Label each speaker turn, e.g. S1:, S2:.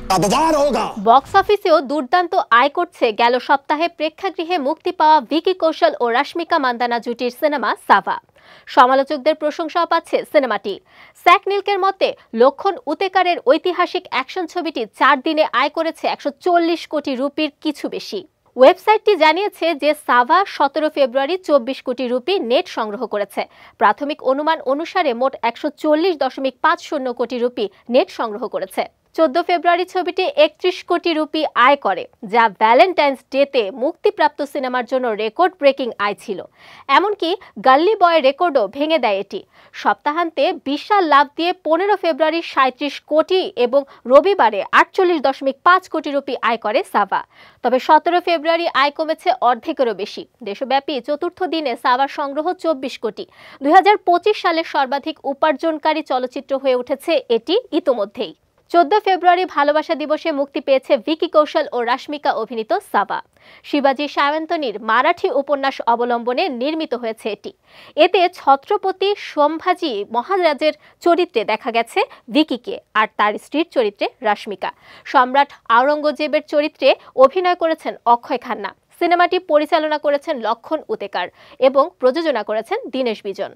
S1: Box অফিসেও দুর্দান্ত আয় করছে গেল সপ্তাহে প্রেক্ষাগৃহে মুক্তি পাওয়া ভিকি কৌশল ও রাশমিকা মান্দানা জুটির সিনেমা সাভা। সমালোচকদের প্রশংসাও পাচ্ছে সিনেমাটি। স্যাক নিলকের মতে লক্ষণ উতেকারের ঐতিহাসিক অ্যাকশন ছবিটি 4 দিনে আয় করেছে 140 কোটি রুপির কিছু বেশি। ওয়েবসাইটটি জানিয়েছে যে সাভা 17 ফেব্রুয়ারি 24 কোটি রুপি নেট সংগ্রহ করেছে। প্রাথমিক অনুমান অনুসারে মোট 140.50 কোটি রুপি নেট সংগ্রহ করেছে। 14 ফেব্রুয়ারি ছবিটি 31 কোটি রুপি আয় করে, যা ভ্যালেন্টাইন্স ডেতে মুক্তিপ্রাপ্ত সিনেমার জন্য রেকর্ড ব্রেকিং আয় ছিল। এমনকি গাল্লি বয় রেকর্ডও ভেঙে দেয় এটি। সপ্তাহান্তে বিশাল লাভ দিয়ে 15 ফেব্রুয়ারি 37 কোটি এবং রবিবারে 48.5 কোটি রুপি আয় করে সাভা। তবে 17 ফেব্রুয়ারি আয় কমেছে অর্ধেকেরও বেশি। দেশব্যাপী চতুর্থ দিনে সাভার সংগ্রহ 24 কোটি। 2025 সালের সর্বাধিক উপার্জনকারী চলচ্চিত্র হয়ে উঠেছে এটি ইতোমধ্যেই। 14 ফেব্রুয়ারি ভালোবাসা দিবসে মুক্তি পেয়েছে ভিকি কৌশল ও রাশমিকা অভিনীত সাভা। শিবাজি সায়ন্তনীর মারাঠি উপন্যাস অবলম্বনে নির্মিত হয়েছে এটি। এতে ছত্রপতি সম্ভাজি মহারাজের চরিত্রে দেখা গেছে ভিকিকে, আর তার স্ত্রীর চরিত্রে রাশমিকা। সম্রাট আওরঙ্গজেবের চরিত্রে অভিনয় করেছেন অক্ষয় খান্না। সিনেমাটি পরিচালনা করেছেন লক্ষণ উতেকার এবং প্রযোজনা করেছেন দীনেশ বিজন।